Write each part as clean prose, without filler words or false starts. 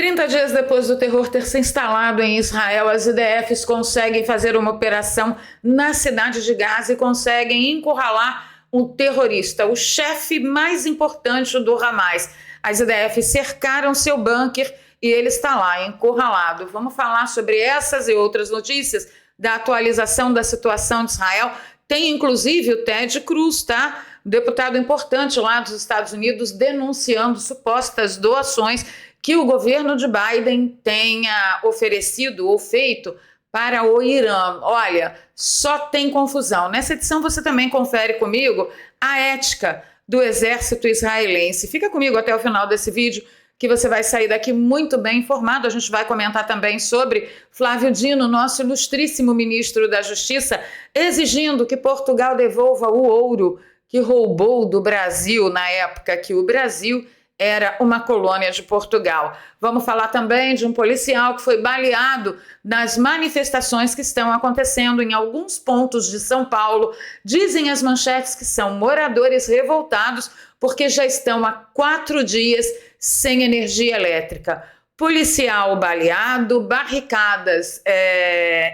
30 dias depois do terror ter se instalado em Israel, as IDFs conseguem fazer uma operação na cidade de Gaza e conseguem encurralar um terrorista, o chefe mais importante do Hamas. As IDFs cercaram seu bunker e ele está lá, encurralado. Vamos falar sobre essas e outras notícias da atualização da situação de Israel. Tem inclusive o Ted Cruz, tá? Um deputado importante lá dos Estados Unidos denunciando supostas doações que o governo de Biden tenha oferecido ou feito para o Irã. Olha, só tem confusão. Nessa edição você também confere comigo a ética do exército israelense. Fica comigo até o final desse vídeo que você vai sair daqui muito bem informado. A gente vai comentar também sobre Flávio Dino, nosso ilustríssimo ministro da Justiça, exigindo que Portugal devolva o ouro que roubou do Brasil na época que o Brasil era uma colônia de Portugal. Vamos falar também de um policial que foi baleado nas manifestações que estão acontecendo em alguns pontos de São Paulo. Dizem as manchetes que são moradores revoltados porque já estão há 4 dias sem energia elétrica. Policial baleado, barricadas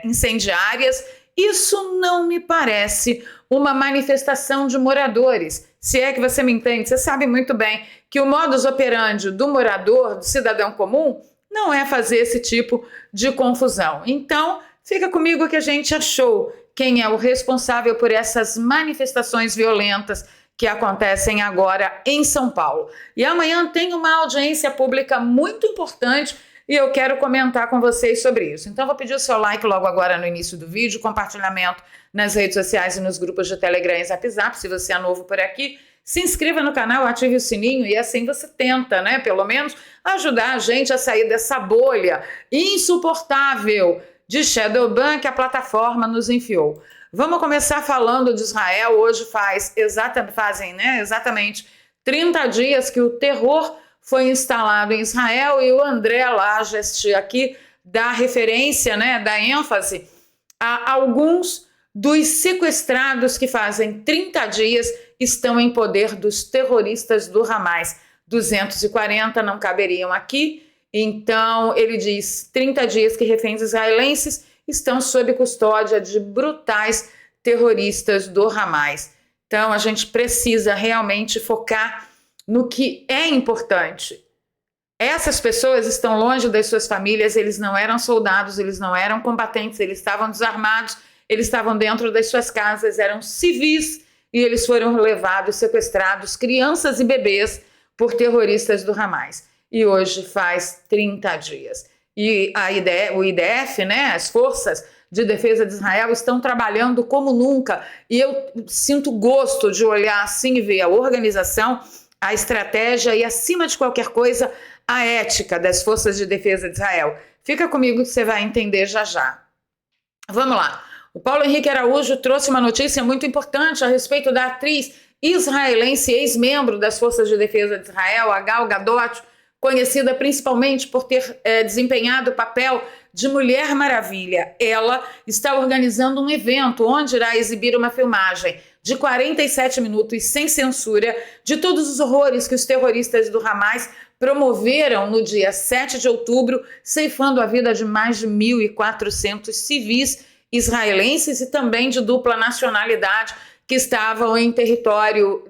incendiárias. Isso não me parece uma manifestação de moradores. Se é que você me entende, você sabe muito bem que o modus operandi do morador, do cidadão comum, não é fazer esse tipo de confusão. Então, fica comigo que a gente achou quem é o responsável por essas manifestações violentas que acontecem agora em São Paulo. E amanhã tem uma audiência pública muito importante e eu quero comentar com vocês sobre isso. Então, vou pedir o seu like logo agora no início do vídeo, compartilhamento nas redes sociais e nos grupos de Telegram e Zap Zap, se você é novo por aqui. Se inscreva no canal, ative o sininho e assim você tenta, né, pelo menos, ajudar a gente a sair dessa bolha insuportável de Shadowban que a plataforma nos enfiou. Vamos começar falando de Israel. Hoje fazem exatamente 30 dias que o terror foi instalado em Israel e o André Lagest aqui dá referência, dá ênfase a alguns dos sequestrados que fazem 30 dias estão em poder dos terroristas do Hamas. 240 não caberiam aqui, então ele diz 30 dias que reféns israelenses estão sob custódia de brutais terroristas do Hamas. Então a gente precisa realmente focar no que é importante. Essas pessoas estão longe das suas famílias, eles não eram soldados, eles não eram combatentes, eles estavam desarmados, eles estavam dentro das suas casas, eram civis e eles foram levados, sequestrados, crianças e bebês, por terroristas do Hamas. E hoje faz 30 dias. E o IDF, as Forças de Defesa de Israel, estão trabalhando como nunca. E eu sinto gosto de olhar assim e ver a organização, a estratégia e, acima de qualquer coisa, a ética das Forças de Defesa de Israel. Fica comigo que você vai entender já já. Vamos lá. O Paulo Henrique Araújo trouxe uma notícia muito importante a respeito da atriz israelense, ex-membro das Forças de Defesa de Israel, a Gal Gadot, conhecida principalmente por ter desempenhado o papel de Mulher Maravilha. Ela está organizando um evento onde irá exibir uma filmagem de 47 minutos sem censura de todos os horrores que os terroristas do Hamas promoveram no dia 7 de outubro, ceifando a vida de mais de 1.400 civis israelenses e também de dupla nacionalidade que estavam em território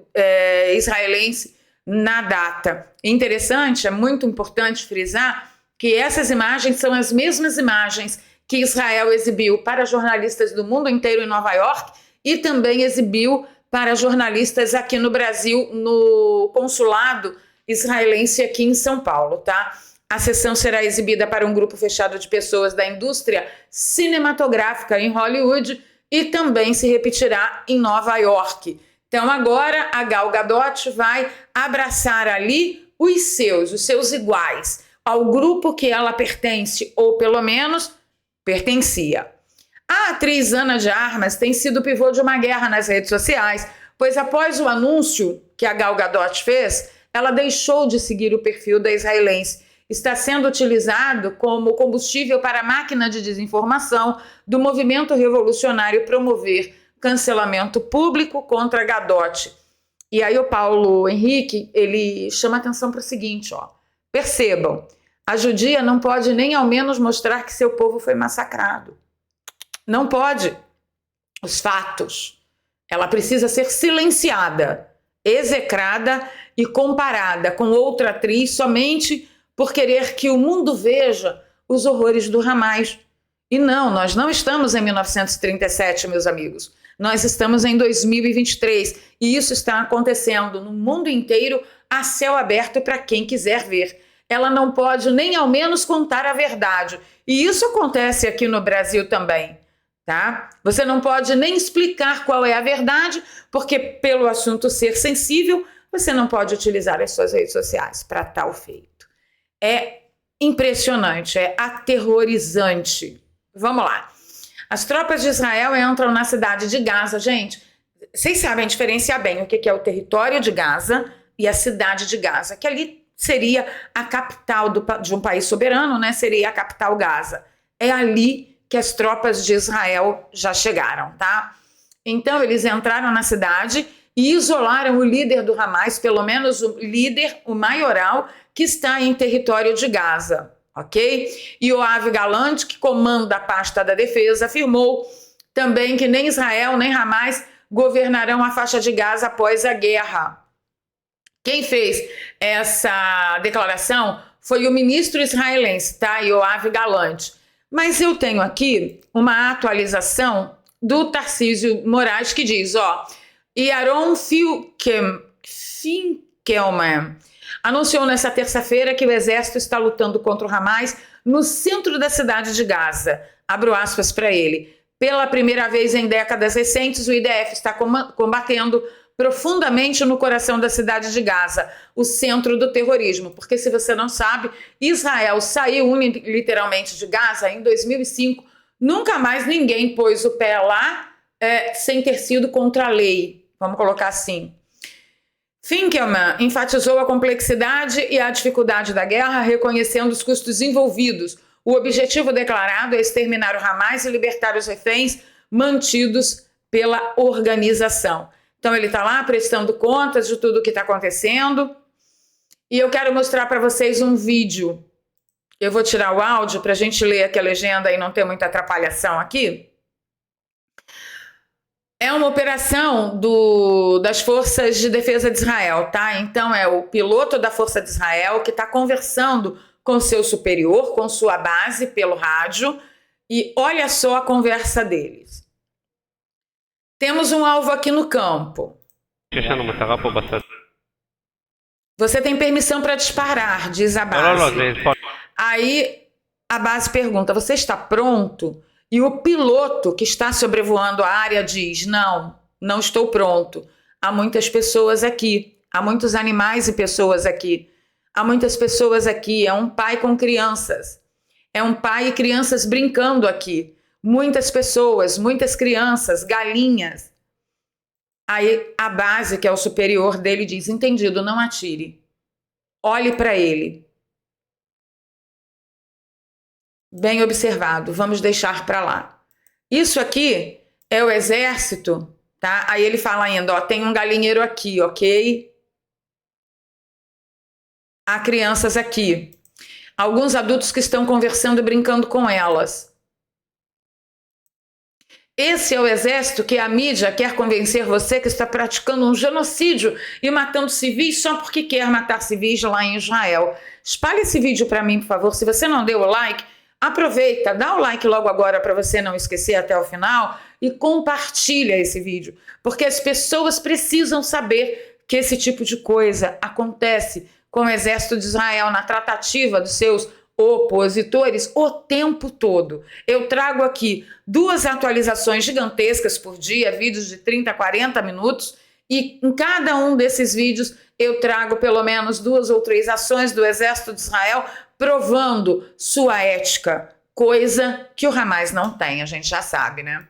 israelense na data. Interessante, é muito importante frisar que essas imagens são as mesmas imagens que Israel exibiu para jornalistas do mundo inteiro em Nova York e também exibiu para jornalistas aqui no Brasil, no consulado israelense aqui em São Paulo, tá? A sessão será exibida para um grupo fechado de pessoas da indústria cinematográfica em Hollywood e também se repetirá em Nova York. Então agora a Gal Gadot vai abraçar ali os seus iguais, ao grupo que ela pertence, ou pelo menos pertencia. A atriz Ana de Armas tem sido pivô de uma guerra nas redes sociais, pois após o anúncio que a Gal Gadot fez, ela deixou de seguir o perfil da israelense. Está sendo utilizado como combustível para a máquina de desinformação do movimento revolucionário promover cancelamento público contra Gadot. E aí o Paulo Henrique, ele chama atenção para o seguinte, percebam, A judia não pode nem ao menos mostrar que seu povo foi massacrado. Não pode. Os fatos. Ela precisa ser silenciada, execrada e comparada com outra atriz somente por querer que o mundo veja os horrores do Hamas. E não, nós não estamos em 1937, meus amigos. Nós estamos em 2023 e isso está acontecendo no mundo inteiro a céu aberto para quem quiser ver. Ela não pode nem ao menos contar a verdade. E isso acontece aqui no Brasil também, tá? Você não pode nem explicar qual é a verdade, porque pelo assunto ser sensível, você não pode utilizar as suas redes sociais para tal feito. É impressionante, é aterrorizante. Vamos lá. As tropas de Israel entram na cidade de Gaza. Gente, vocês sabem diferenciar bem o que é o território de Gaza e a cidade de Gaza, que ali seria a capital de um país soberano, né? Seria a capital Gaza. É ali que as tropas de Israel já chegaram, tá? Então, eles entraram na cidade e isolaram o líder do Hamas, pelo menos o líder, o maioral, que está em território de Gaza. Ok? Yoav Gallant, que comanda a pasta da defesa, afirmou também que nem Israel nem Hamas governarão a faixa de Gaza após a guerra. Quem fez essa declaração foi o ministro israelense, tá? Yoav Gallant. Mas eu tenho aqui uma atualização do Tarcísio Moraes que diz, Yaron Finkelman anunciou nesta terça-feira que o exército está lutando contra o Hamas no centro da cidade de Gaza. Abro aspas para ele. Pela primeira vez em décadas recentes, o IDF está combatendo profundamente no coração da cidade de Gaza, o centro do terrorismo. Porque, se você não sabe, Israel saiu literalmente de Gaza em 2005. Nunca mais ninguém pôs o pé lá sem ter sido contra a lei. Vamos colocar assim. Finkelman enfatizou a complexidade e a dificuldade da guerra, reconhecendo os custos envolvidos. O objetivo declarado é exterminar o Hamas e libertar os reféns mantidos pela organização. Então ele está lá prestando contas de tudo o que está acontecendo. E eu quero mostrar para vocês um vídeo. Eu vou tirar o áudio para a gente ler aqui a legenda e não ter muita atrapalhação aqui. É uma operação das Forças de Defesa de Israel, tá? Então é o piloto da Força de Israel que está conversando com seu superior, com sua base pelo rádio, e olha só a conversa deles. Temos um alvo aqui no campo. Você tem permissão para disparar, diz a base. Aí a base pergunta, você está pronto? E o piloto que está sobrevoando a área diz, não estou pronto. Há muitas pessoas aqui, há muitos animais e pessoas aqui. Há muitas pessoas aqui, é um pai com crianças. É um pai e crianças brincando aqui. Muitas pessoas, muitas crianças, galinhas. Aí a base, que é o superior dele, diz, entendido, não atire. Olhe para ele. Bem observado, vamos deixar para lá. Isso aqui é o exército, tá? Aí ele fala ainda, tem um galinheiro aqui, ok? Há crianças aqui. Alguns adultos que estão conversando e brincando com elas. Esse é o exército que a mídia quer convencer você que está praticando um genocídio e matando civis só porque quer matar civis lá em Israel. Espalhe esse vídeo para mim, por favor. Se você não deu o like, aproveita, dá o like logo agora para você não esquecer até o final e compartilha esse vídeo, porque as pessoas precisam saber que esse tipo de coisa acontece com o exército de Israel na tratativa dos seus opositores o tempo todo. Eu trago aqui 2 atualizações gigantescas por dia, vídeos de 30 a 40 minutos, e em cada um desses vídeos eu trago pelo menos 2 ou 3 ações do exército de Israel provando sua ética, coisa que o Hamas não tem, a gente já sabe, né?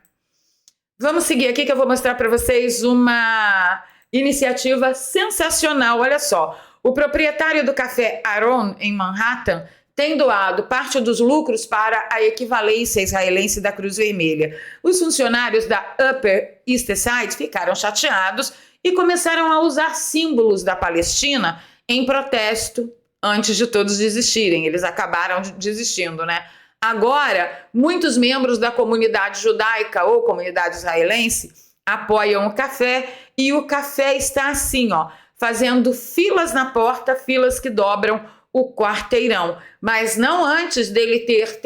Vamos seguir aqui que eu vou mostrar para vocês uma iniciativa sensacional, olha só. O proprietário do Café Aron, em Manhattan, tem doado parte dos lucros para a equivalência israelense da Cruz Vermelha. Os funcionários da Upper East Side ficaram chateados e começaram a usar símbolos da Palestina em protesto antes de todos desistirem. Eles acabaram desistindo, né? Agora, muitos membros da comunidade judaica ou comunidade israelense apoiam o café e o café está assim, ó, fazendo filas na porta, filas que dobram o quarteirão, mas não antes dele ter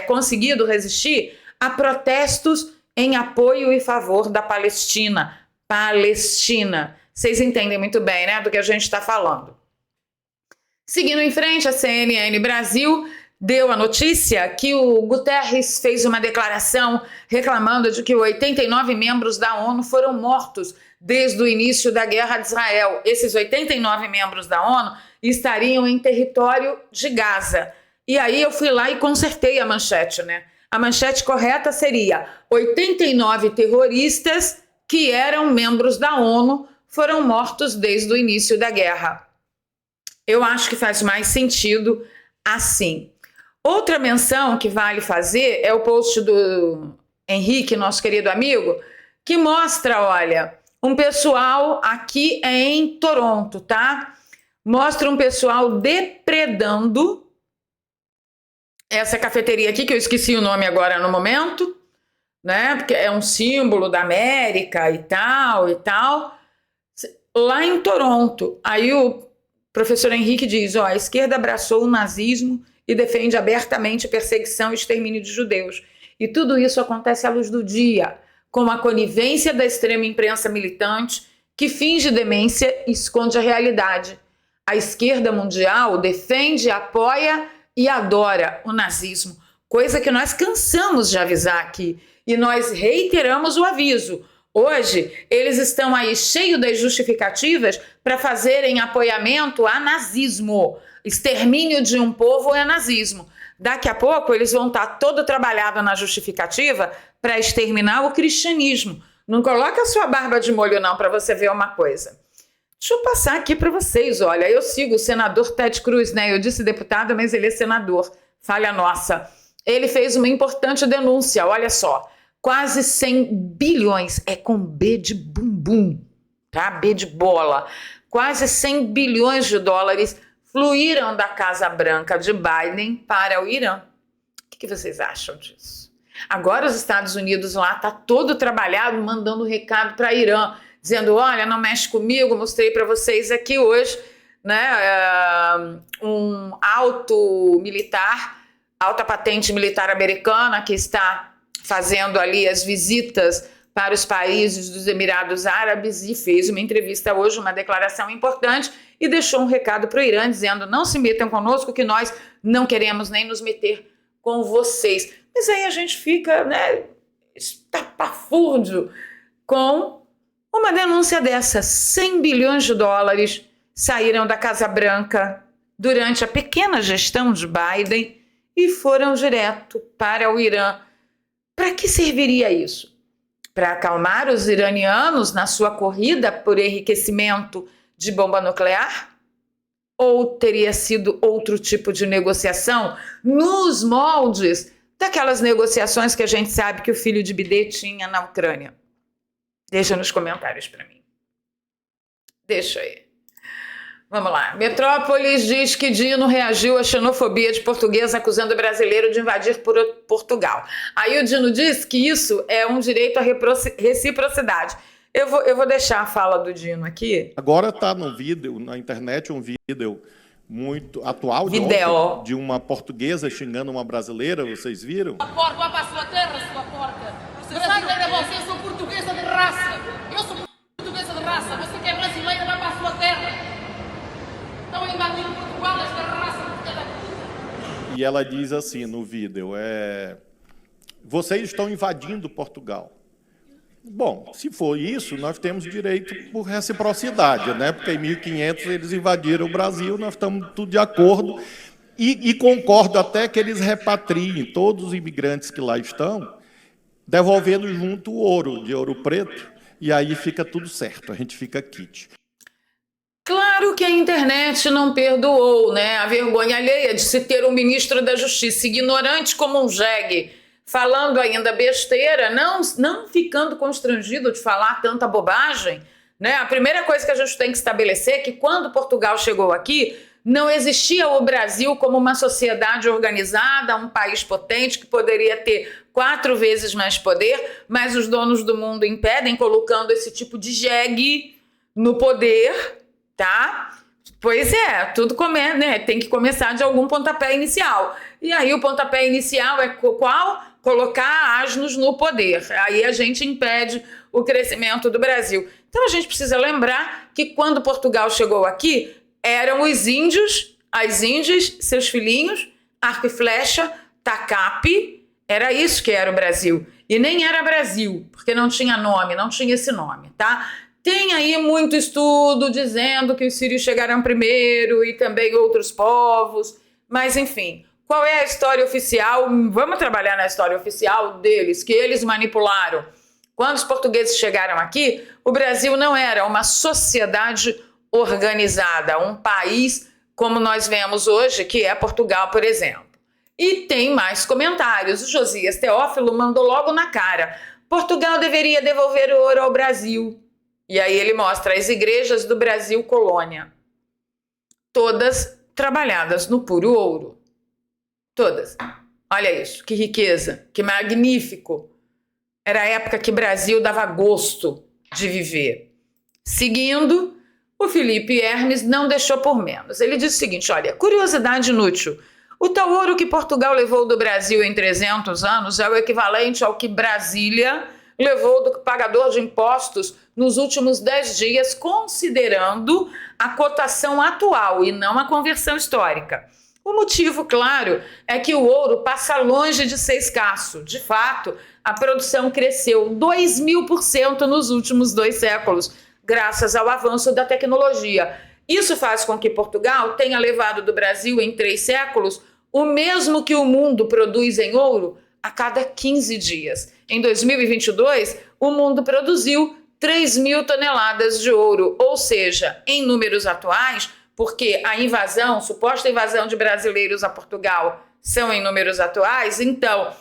conseguido resistir a protestos em apoio e favor da Palestina. Palestina. Vocês entendem muito bem, né, do que a gente está falando. Seguindo em frente, a CNN Brasil deu a notícia que o Guterres fez uma declaração reclamando de que 89 membros da ONU foram mortos desde o início da guerra de Israel. Esses 89 membros da ONU estariam em território de Gaza. E aí eu fui lá e consertei a manchete, né? A manchete correta seria: 89 terroristas que eram membros da ONU foram mortos desde o início da guerra. Eu acho que faz mais sentido assim. Outra menção que vale fazer é o post do Henrique, nosso querido amigo, que mostra, olha, um pessoal aqui em Toronto, tá? Mostra um pessoal depredando essa cafeteria aqui, que eu esqueci o nome agora no momento, né? Porque é um símbolo da América e tal, lá em Toronto. Aí o professor Henrique diz, ó, a esquerda abraçou o nazismo e defende abertamente perseguição e extermínio de judeus. E tudo isso acontece à luz do dia, com a conivência da extrema imprensa militante, que finge demência e esconde a realidade. A esquerda mundial defende, apoia e adora o nazismo, coisa que nós cansamos de avisar aqui, e nós reiteramos o aviso. Hoje, eles estão aí cheios das justificativas para fazerem apoiamento a nazismo. Extermínio de um povo é nazismo. Daqui a pouco, eles vão estar todo trabalhado na justificativa para exterminar o cristianismo. Não coloca a sua barba de molho, não, para você ver uma coisa. Deixa eu passar aqui para vocês. Olha, eu sigo o senador Ted Cruz, né? Eu disse deputado, mas ele é senador. Falha nossa. Ele fez uma importante denúncia, olha só. Quase 100 bilhões, é com B de bumbum, tá? B de bola. Quase 100 bilhões de dólares fluíram da Casa Branca de Biden para o Irã. O que vocês acham disso? Agora os Estados Unidos lá tá todo trabalhado, mandando recado para Irã, dizendo, olha, não mexe comigo, mostrei para vocês aqui hoje, né, um alta patente militar americana que está fazendo ali as visitas para os países dos Emirados Árabes e fez uma entrevista hoje, uma declaração importante e deixou um recado para o Irã dizendo, não se metam conosco que nós não queremos nem nos meter com vocês. Mas aí a gente fica, né, estapafúrdio com uma denúncia dessa. 100 bilhões de dólares saíram da Casa Branca durante a pequena gestão de Biden e foram direto para o Irã. Para que serviria isso? Para acalmar os iranianos na sua corrida por enriquecimento de bomba nuclear? Ou teria sido outro tipo de negociação nos moldes daquelas negociações que a gente sabe que o filho de Biden tinha na Ucrânia? Deixa nos comentários para mim. Deixa aí. Vamos lá. Metrópolis diz que Dino reagiu à xenofobia de português acusando o brasileiro de invadir Portugal. Aí o Dino diz que isso é um direito à reciprocidade. Eu vou deixar a fala do Dino aqui. Agora está no vídeo, na internet, um vídeo muito atual de uma portuguesa xingando uma brasileira, vocês viram? Porca, vá para a sua terra, sua porca. Brasileira, você, eu sou portuguesa de raça. Eu sou portuguesa de raça. Você que é brasileira, vá para a sua terra. Estão invadindo Portugal, esta raça de cada puta. E ela diz assim no vídeo, vocês estão invadindo Portugal. Bom, se for isso, nós temos direito por reciprocidade, né? Porque em 1500 eles invadiram o Brasil, nós estamos tudo de acordo. E concordo até que eles repatriem todos os imigrantes que lá estão, devolvendo junto o ouro, de Ouro Preto, e aí fica tudo certo, a gente fica quite. Claro que a internet não perdoou, né? A vergonha alheia de se ter um ministro da Justiça ignorante como um jegue, falando ainda besteira, não ficando constrangido de falar tanta bobagem, né? A primeira coisa que a gente tem que estabelecer é que quando Portugal chegou aqui, não existia o Brasil como uma sociedade organizada, um país potente que poderia ter 4 vezes mais poder, mas os donos do mundo impedem, colocando esse tipo de jegue no poder, tá? Pois é, tudo né? Tem que começar de algum pontapé inicial. E aí o pontapé inicial é qual? Colocar asnos no poder. Aí a gente impede o crescimento do Brasil. Então a gente precisa lembrar que quando Portugal chegou aqui, eram os índios, as índias, seus filhinhos, arco e flecha, tacape, era isso que era o Brasil. E nem era Brasil, porque não tinha nome, não tinha esse nome, tá? Tem aí muito estudo dizendo que os sírios chegaram primeiro e também outros povos, mas enfim, qual é a história oficial? Vamos trabalhar na história oficial deles, que eles manipularam. Quando os portugueses chegaram aqui, o Brasil não era uma sociedade organizada, um país como nós vemos hoje, que é Portugal, por exemplo. E tem mais comentários. O Josias Teófilo mandou logo na cara: Portugal deveria devolver o ouro ao Brasil. E aí ele mostra as igrejas do Brasil colônia, todas trabalhadas no puro ouro. Todas. Olha isso, que riqueza, que magnífico. Era a época que o Brasil dava gosto de viver. Seguindo, o Felipe Hermes não deixou por menos. Ele diz o seguinte, olha, curiosidade inútil. O tal ouro que Portugal levou do Brasil em 300 anos é o equivalente ao que Brasília levou do pagador de impostos nos últimos 10 dias, considerando a cotação atual e não a conversão histórica. O motivo, claro, é que o ouro passa longe de ser escasso. De fato, a produção cresceu 2.000% nos últimos 2 séculos, graças ao avanço da tecnologia. Isso faz com que Portugal tenha levado do Brasil em 3 séculos o mesmo que o mundo produz em ouro a cada 15 dias. Em 2022, o mundo produziu 3.000 toneladas de ouro, ou seja, em números atuais, porque a invasão, suposta invasão de brasileiros a Portugal são em números atuais, então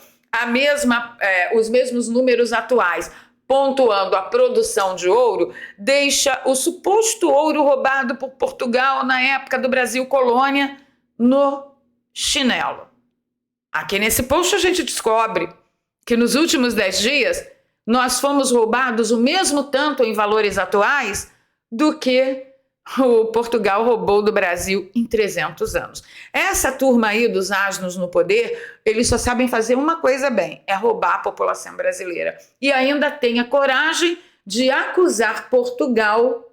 os mesmos números atuais, pontuando a produção de ouro, deixa o suposto ouro roubado por Portugal na época do Brasil colônia no chinelo. Aqui nesse post a gente descobre que nos últimos 10 dias nós fomos roubados o mesmo tanto em valores atuais do que o Portugal roubou do Brasil em 300 anos. Essa turma aí dos asnos no poder, eles só sabem fazer uma coisa bem, é roubar a população brasileira. E ainda tem a coragem de acusar Portugal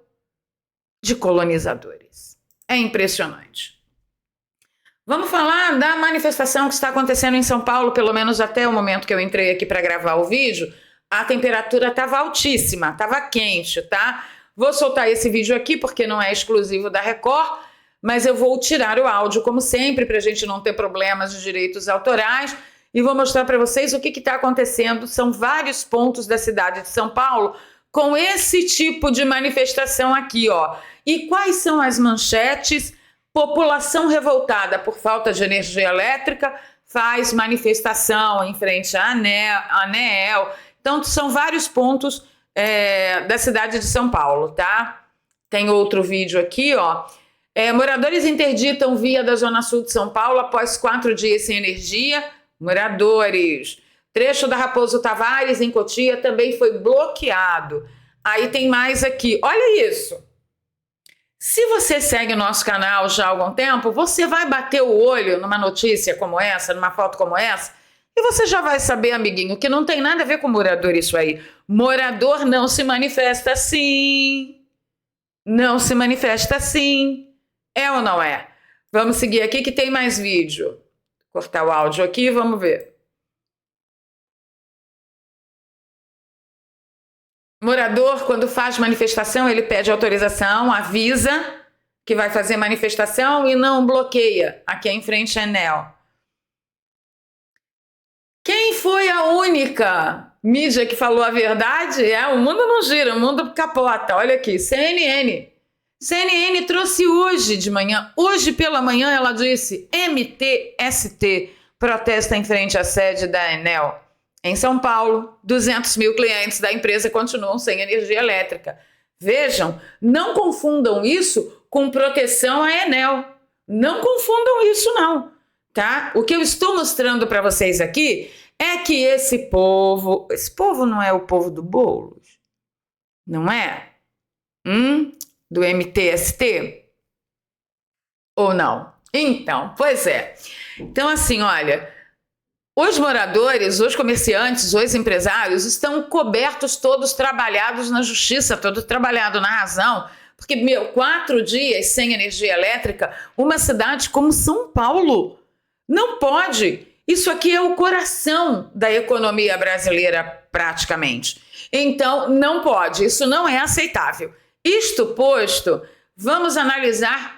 de colonizadores. É impressionante. Vamos falar da manifestação que está acontecendo em São Paulo, pelo menos até o momento que eu entrei aqui para gravar o vídeo. A temperatura estava altíssima, estava quente, tá? Vou soltar esse vídeo aqui porque não é exclusivo da Record, mas eu vou tirar o áudio, como sempre, para a gente não ter problemas de direitos autorais, e vou mostrar para vocês o que está acontecendo. São vários pontos da cidade de São Paulo com esse tipo de manifestação aqui, ó. E quais são as manchetes? População revoltada por falta de energia elétrica faz manifestação em frente à ANEEL. Então, são vários pontos da cidade de São Paulo, tá? Tem outro vídeo aqui, ó. Moradores interditam via da Zona Sul de São Paulo após 4 dias sem energia. Moradores. Trecho da Raposo Tavares, em Cotia, também foi bloqueado. Aí tem mais aqui. Olha isso. Se você segue o nosso canal já há algum tempo, você vai bater o olho numa notícia como essa, numa foto como essa, e você já vai saber, amiguinho, que não tem nada a ver com morador isso aí. Morador não se manifesta assim. Não se manifesta assim. É ou não é? Vamos seguir aqui que tem mais vídeo. Vou cortar o áudio aqui e vamos ver. Morador, quando faz manifestação, ele pede autorização, avisa que vai fazer manifestação e não bloqueia. Aqui em frente à ANEEL. Quem foi a única mídia que falou a verdade? O mundo não gira, o mundo capota. Olha aqui, CNN. CNN trouxe hoje de manhã, hoje pela manhã ela disse, MTST protesta em frente à sede da ANEEL. Em São Paulo, 200 mil clientes da empresa continuam sem energia elétrica. Vejam, não confundam isso com proteção à ANEEL. Não confundam isso, não, tá? O que eu estou mostrando para vocês aqui é que esse povo não é o povo do Boulos, não é? Do MTST? Ou não? Então, pois é. Então, assim, olha, os moradores, os comerciantes, os empresários estão cobertos, todos trabalhados na justiça, todos trabalhados na razão, porque, 4 dias sem energia elétrica, uma cidade como São Paulo não pode. Isso aqui é o coração da economia brasileira, praticamente. Então, não pode, isso não é aceitável. Isto posto, vamos analisar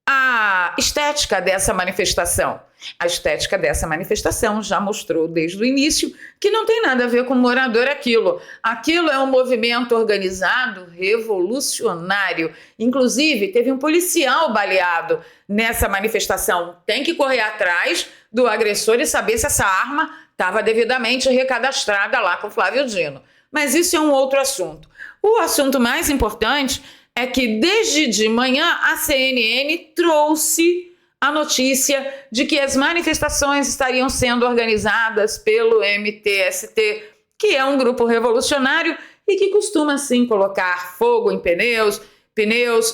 a estética dessa manifestação. A estética dessa manifestação já mostrou desde o início que não tem nada a ver com morador aquilo. Aquilo é um movimento organizado, revolucionário. Inclusive, teve um policial baleado nessa manifestação. Tem que correr atrás do agressor e saber se essa arma estava devidamente recadastrada lá com Flávio Dino. Mas isso é um outro assunto. O assunto mais importante é que desde de manhã a CNN trouxe a notícia de que as manifestações estariam sendo organizadas pelo MTST, que é um grupo revolucionário e que costuma, sim, colocar fogo em pneus,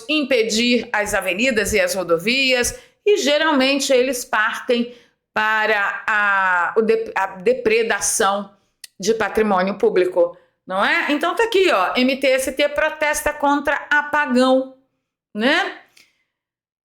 impedir as avenidas e as rodovias, e geralmente eles partem para a depredação de patrimônio público, não é? Então tá aqui, ó, MTST protesta contra apagão, né?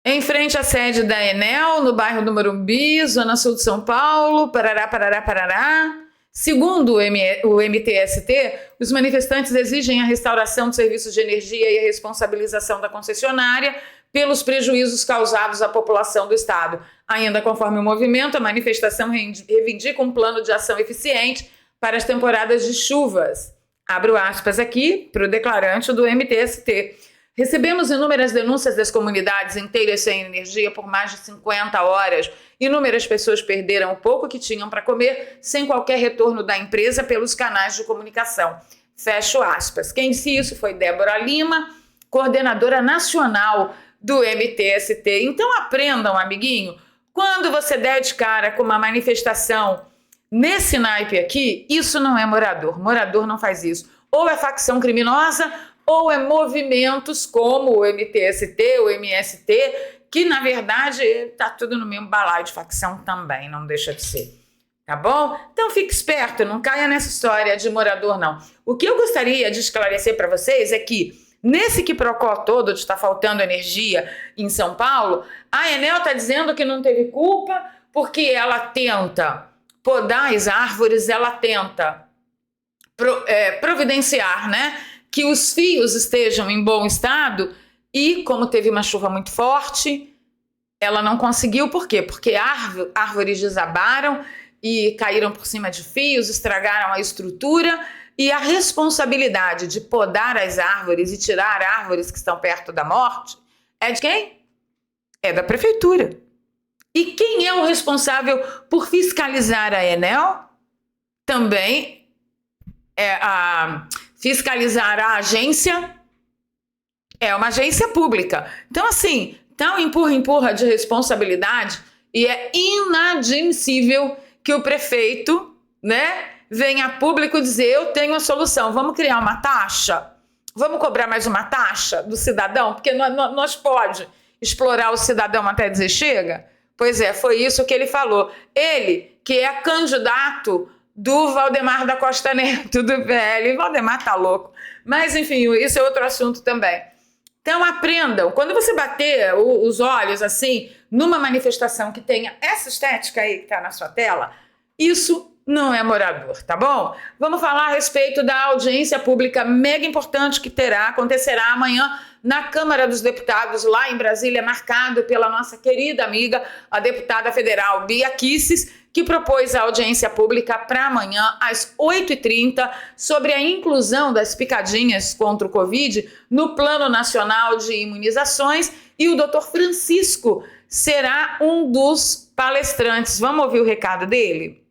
Em frente à sede da Enel, no bairro do Morumbi, zona sul de São Paulo, parará. Segundo o MTST, os manifestantes exigem a restauração de serviços de energia e a responsabilização da concessionária pelos prejuízos causados à população do estado. Ainda conforme o movimento, a manifestação reivindica um plano de ação eficiente para as temporadas de chuvas. Abro aspas aqui para o declarante do MTST. Recebemos inúmeras denúncias das comunidades inteiras sem energia por mais de 50 horas. Inúmeras pessoas perderam o pouco que tinham para comer sem qualquer retorno da empresa pelos canais de comunicação. Fecho aspas. Quem disse isso foi Débora Lima, coordenadora nacional do MTST. Então aprendam, amiguinho, quando você der de cara com uma manifestação nesse naipe aqui, isso não é morador. Morador não faz isso. Ou é facção criminosa, ou é movimentos como o MTST, o MST, que na verdade está tudo no mesmo balaio de facção também, não deixa de ser. Tá bom? Então fique esperto, não caia nessa história de morador, não. O que eu gostaria de esclarecer para vocês é que nesse quiprocó todo de estar faltando energia em São Paulo, a Enel está dizendo que não teve culpa porque ela tenta podar as árvores, ela tenta providenciar, né, que os fios estejam em bom estado e, como teve uma chuva muito forte, ela não conseguiu. Por quê? Porque árvores desabaram e caíram por cima de fios, estragaram a estrutura, e a responsabilidade de podar as árvores e tirar árvores que estão perto da morte é de quem? É da prefeitura. E quem é o responsável por fiscalizar a Enel? Também é fiscalizar a agência, é uma agência pública. Então, assim, tá um empurra de responsabilidade, e é inadmissível que o prefeito, né, venha a público dizer: eu tenho a solução, vamos criar uma taxa, vamos cobrar mais uma taxa do cidadão, porque nós pode explorar o cidadão até dizer chega. Pois é, foi isso que ele falou. Ele, que é candidato do Valdemar da Costa Neto, do PL. Valdemar tá louco. Mas, enfim, isso é outro assunto também. Então, aprendam. Quando você bater os olhos, assim, numa manifestação que tenha essa estética aí que tá na sua tela, isso não é morador, tá bom? Vamos falar a respeito da audiência pública mega importante que acontecerá amanhã na Câmara dos Deputados, lá em Brasília, marcado pela nossa querida amiga, a deputada federal Bia Kicis, que propôs a audiência pública para amanhã, às 8h30, sobre a inclusão das picadinhas contra o Covid no Plano Nacional de Imunizações, e o doutor Francisco será um dos palestrantes. Vamos ouvir o recado dele?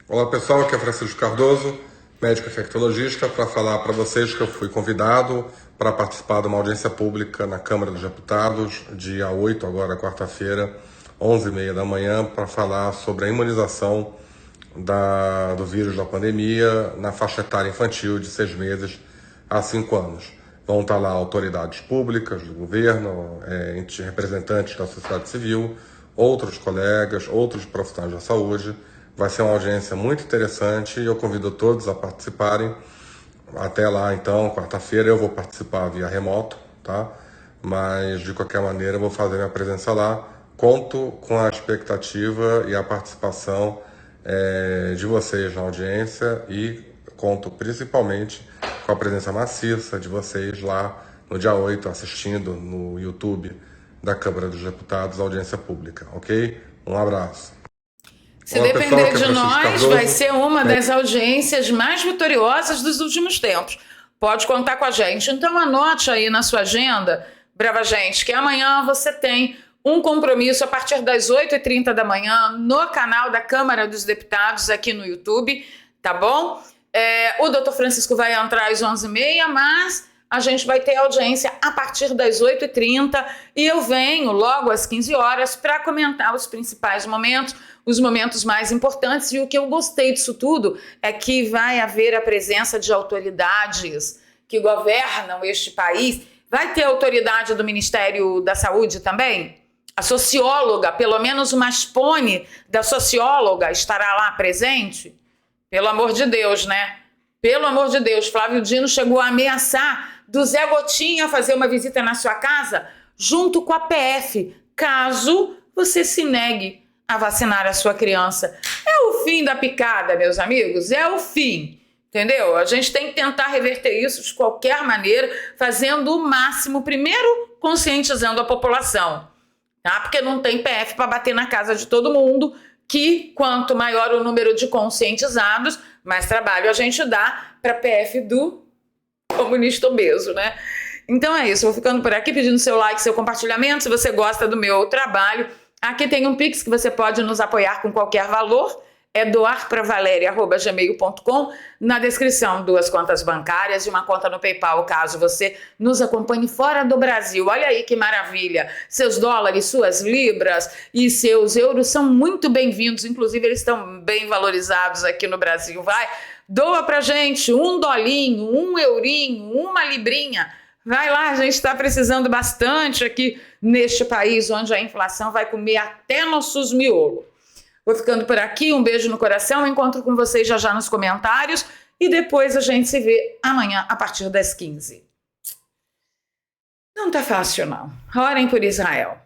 Olá pessoal, aqui é Francisco Cardoso, médico infectologista, para falar para vocês que eu fui convidado para participar de uma audiência pública na Câmara dos Deputados, dia 8, agora quarta-feira, 11h30 da manhã, para falar sobre a imunização do vírus da pandemia na faixa etária infantil de 6 meses a 5 anos. Vão estar lá autoridades públicas do governo, representantes da sociedade civil, outros colegas, outros profissionais da saúde. Vai ser uma audiência muito interessante e eu convido todos a participarem. Até lá, então, quarta-feira, eu vou participar via remoto, tá? Mas, de qualquer maneira, eu vou fazer minha presença lá. Conto com a expectativa e a participação de vocês na audiência e conto principalmente com a presença maciça de vocês lá no dia 8, assistindo no YouTube da Câmara dos Deputados a audiência pública, ok? Um abraço. Se depender de nós, vai ser uma das audiências mais vitoriosas dos últimos tempos. Pode contar com a gente. Então anote aí na sua agenda, brava gente, que amanhã você tem um compromisso a partir das 8h30 da manhã no canal da Câmara dos Deputados aqui no YouTube, tá bom? O doutor Francisco vai entrar às 11h30, mas a gente vai ter audiência a partir das 8h30 e eu venho logo às 15 horas para comentar os principais momentos, os momentos mais importantes. E o que eu gostei disso tudo é que vai haver a presença de autoridades que governam este país. Vai ter autoridade do Ministério da Saúde também? A socióloga, pelo menos uma expone da socióloga estará lá presente? Pelo amor de Deus, né? Pelo amor de Deus, Flávio Dino chegou a ameaçar do Zé Gotinha fazer uma visita na sua casa junto com a PF, caso você se negue a vacinar a sua criança. É o fim da picada, meus amigos, é o fim, entendeu? A gente tem que tentar reverter isso de qualquer maneira, fazendo o máximo, primeiro conscientizando a população, tá? Porque não tem PF para bater na casa de todo mundo, que quanto maior o número de conscientizados, mais trabalho a gente dá para PF do comunista obeso, né? Então é isso, vou ficando por aqui pedindo seu like, seu compartilhamento, se você gosta do meu trabalho. Aqui tem um Pix que você pode nos apoiar com qualquer valor, é doarpravaleria@gmail.com. Na descrição, 2 contas bancárias e uma conta no PayPal, caso você nos acompanhe fora do Brasil. Olha aí que maravilha! Seus dólares, suas libras e seus euros são muito bem-vindos, inclusive eles estão bem valorizados aqui no Brasil. Vai, doa pra gente $1, €1, uma librinha. Vai lá, a gente está precisando bastante aqui neste país onde a inflação vai comer até nossos miolos. Vou ficando por aqui, um beijo no coração, encontro com vocês já já nos comentários e depois a gente se vê amanhã a partir das 15. Não tá fácil não. Orem por Israel.